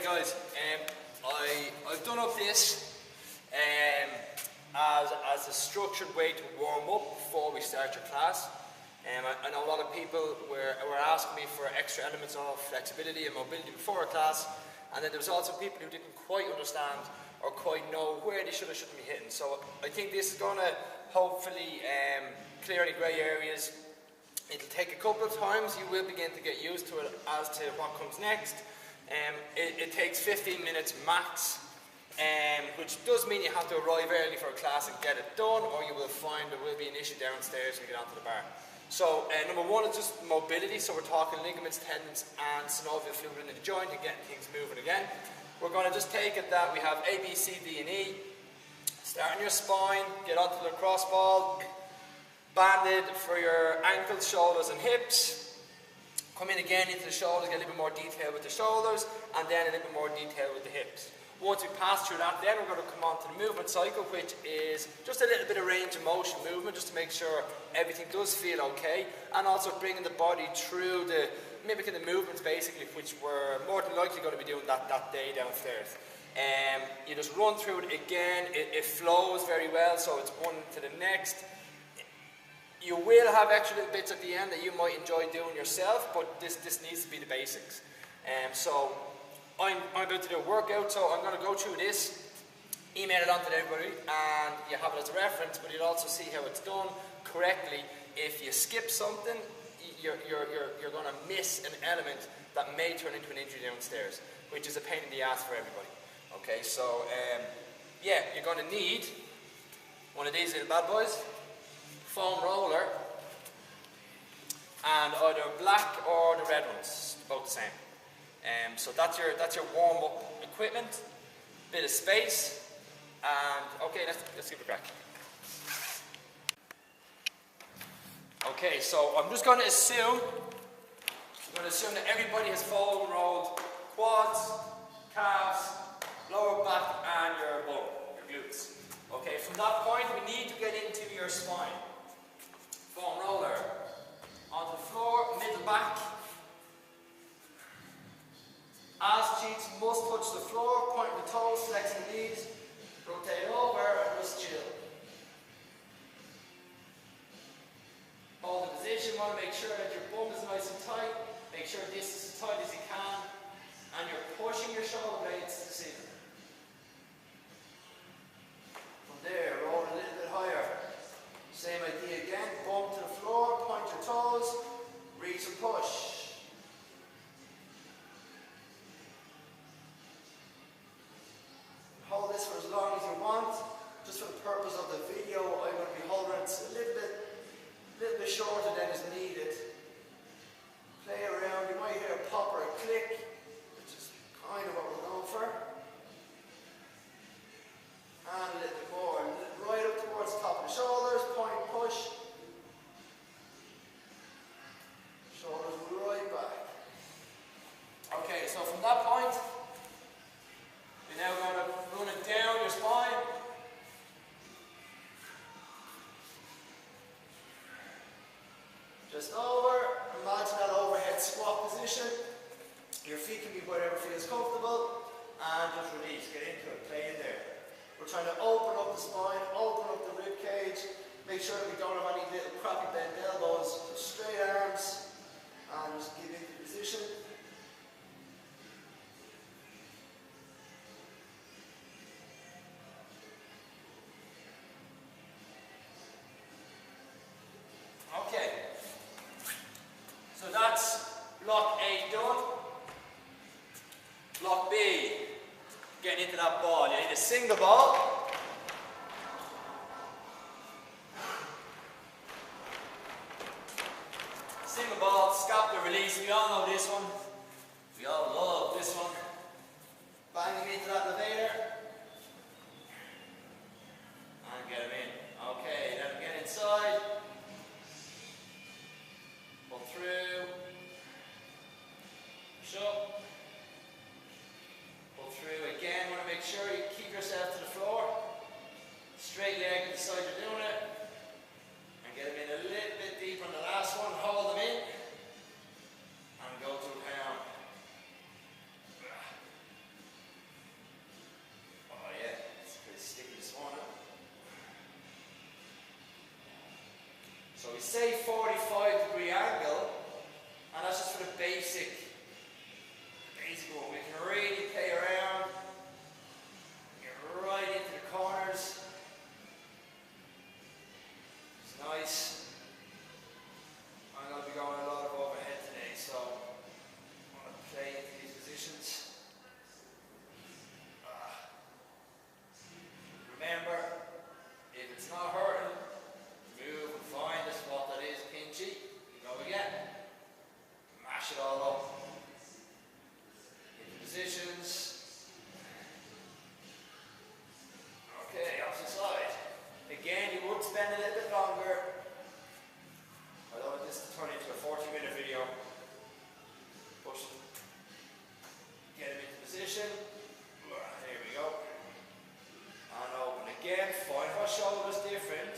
guys, I've done up this as a structured way to warm up before we start your class. I know a lot of people were asking me for extra elements of flexibility and mobility before a class, and then there was also people who didn't quite understand or quite know where they should or shouldn't be hitting. So I think this is going to hopefully clear any grey areas. It'll take a couple of times. You will begin to get used to it as to what comes next. It takes 15 minutes max, which does mean you have to arrive early for a class and get it done, or you will find there will be an issue downstairs when you get onto the bar. So number one is just mobility. So we're talking ligaments, tendons and synovial fluid in the joint and getting things moving again. We're going to just take it that we have A, B, C, D and E. Start on your spine, get onto the cross ball. Banded for your ankles, shoulders and hips. Come in again into the shoulders, get a little bit more detail with the shoulders, and then a little bit more detail with the hips. Once we pass through that, then we're going to come on to the movement cycle, which is just a little bit of range of motion movement, just to make sure everything does feel okay, and also bringing the body through the, mimicking the movements basically, which we're more than likely going to be doing that day downstairs. You just run through it again, it flows very well, so it's one to the next. You will have extra little bits at the end that you might enjoy doing yourself, but this needs to be the basics. So I'm about to do a workout, so I'm going to go through this, email it on to everybody, and you have it as a reference, but you'll also see how it's done correctly. If you skip something, you're going to miss an element that may turn into an injury downstairs, which is a pain in the ass for everybody. Okay, so yeah, you're going to need one of these little bad boys. Foam roller, and either black or the red ones, both the same. So that's your warm-up equipment, bit of space, and okay, let's give it a crack. Okay, so I'm just going to assume that everybody has foam rolled quads, calves, lower back, and your bum, your glutes. Okay, from that point we need to get into your spine. Foam roller onto the floor, middle back. Ass cheeks must touch the floor, pointing the toes, flexing the knees, rotate over and just chill. Hold the position, want to make sure that your bum is nice and tight, make sure this is as tight as you can, and you're pushing your shoulder blades to the ceiling. From there, roll a little bit higher. Same idea again, bump to the floor, point your toes, reach and push. Hold this for as long as you want. Just for the purpose of the video, I'm going to be holding it a little bit shorter than is needed. Play around, you might hear a pop or a click, which is kind of what we're going for. And a little bit more, right up towards the top of the shoulders, point, push. Shoulders right back. Okay, so from that point, we're now going to run it down your spine. Just over, imagine that overhead squat position. Your feet can be wherever feels comfortable, and just release, get into it, play in there. We're trying to open up the spine, open up the rib cage, make sure that we don't have any little crappy bent elbows, straight arms, and just get into the position. Okay, so that's block A done. Block B. Getting into that ball. You need to sing the ball. Sing the ball, scapular release. We all know this one. We all love this one. Banging into that levator. And get him in. Okay, then get inside. Pull through. Shut. Pull through again. Want to make sure you keep yourself to the floor. Straight leg at the side you're doing it. And get them in a little bit deeper on the last one. Hold them in. And go to a pound. So we say 45-degree angle, and that's just for the basic one. We can really play around, get right into the corners. It's nice. I'm going to be going a lot of overhead today, so I'm going to play into these positions. Remember, if it's not hurting, move and find a spot that is pinchy. You go again. Mash it all up. Into positions. Okay, opposite side. Again, you would spend a little bit longer. I don't want this to turn into a 40-minute video. Push it. Get him into position. There we go. And open again. Find what shoulder is different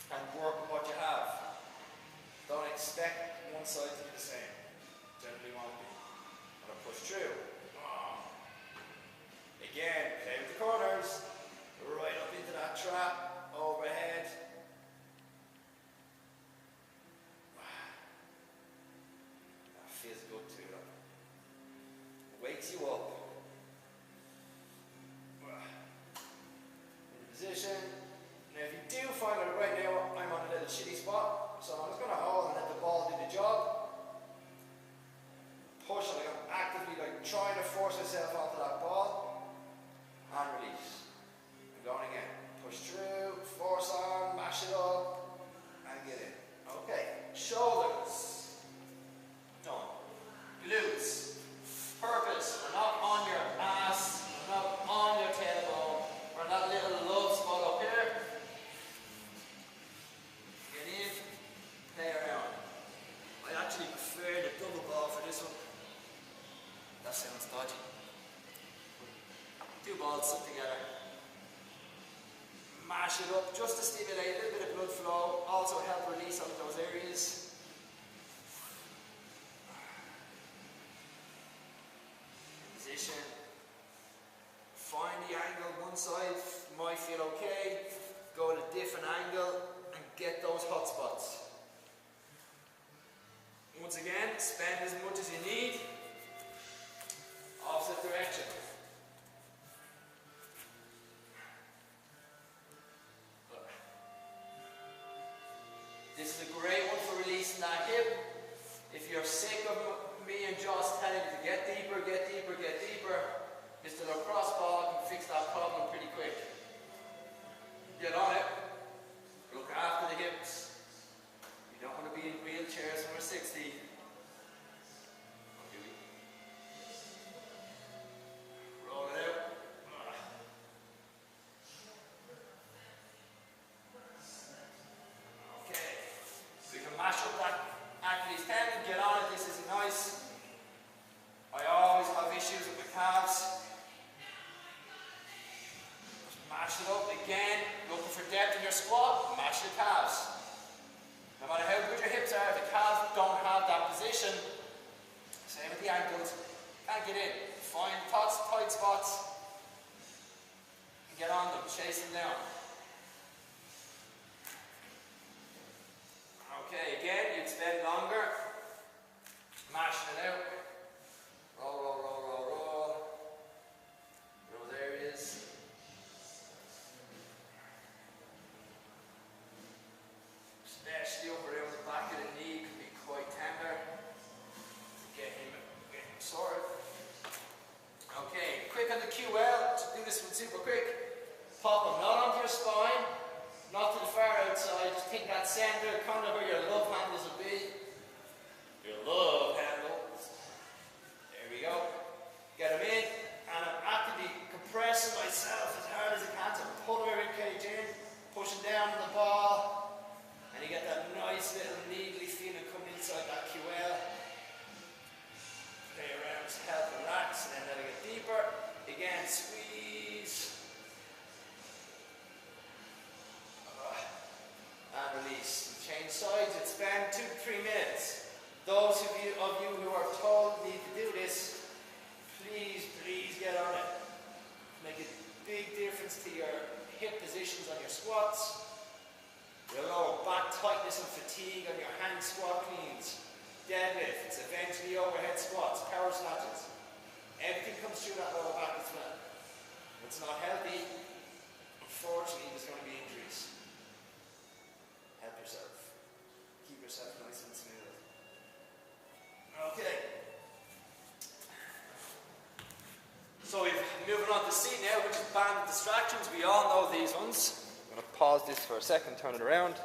and work with what you have. Don't expect one side to be the same. Generally won't be. I'm going to push through. Again, play with the corners. Right up into that trap. Overhead. That feels good too. Wakes you up. Position. Now if you do find it right now, I'm on a little shitty spot, so I'm just going to hold and let the ball do the job. Push, like I'm actively trying to force myself onto that ball, and release. I'm going again. Push through, force on, mash it up, and get in. Okay, shoulders. Done. Glutes. Purpose. We're not on your ass, we're not on your tailbone. We're in that little love spot up here. Get in, play around. I actually prefer the double ball for this one. That sounds dodgy. Two balls stuck together. Mash it up just to stimulate a little bit of blood flow. Also help release out of those areas. Position. Find the angle, one side might feel okay, go at a different angle and get those hot spots. Once again, spend as much as you need, opposite direction. This is a great one for releasing that hip. If you're sick of me and Josh telling you to get deeper, get deeper, get deeper, this little cross ball can fix that problem pretty quick. Get on it. Look after the hips. You don't want to be in wheelchairs when we're 60. Roll it out. Okay. We can mash up that Achilles tendon. Get on it. This is nice. I always have issues with my calves. Mash it up again, looking for depth in your squat, mash the calves. No matter how good your hips are, if the calves don't have that position, same with the ankles, can't get in. Find tight spots, and get on them, chase them down. Okay, again, you'd spend longer, mashing it out. Roll, roll, roll, roll, roll. Those areas. Especially over around the back of the knee can be quite tender. Get him sorted. Okay, quick on the QL. So do this one super quick. Pop them not onto your spine, not to the far outside. Just think that center, kind of where your love handles will be. Your love handles. There we go. Get them in, and I'm actively compressing myself as hard as I can to pull my ribcage in, pushing down on the ball. And you get that nice little needly feeling coming inside that QL. Play around, just help relax, and then let it get deeper. Again, squeeze. And release. Change sides, and spend 2 to 3 minutes. Those of you who are told need to do this, please get on it. Make a big difference to your hip positions on your squats. Your lower back tightness some fatigue on your hand squat cleans, deadlifts, eventually overhead squats, power snatches. Everything comes through that lower back as well. If it's not healthy, unfortunately there's going to be injuries. Help yourself. Keep yourself nice and smooth. Okay. So we're moving on to C now, which is banded distractions. We all know these ones. I'm going to pause this for a second, turn it around.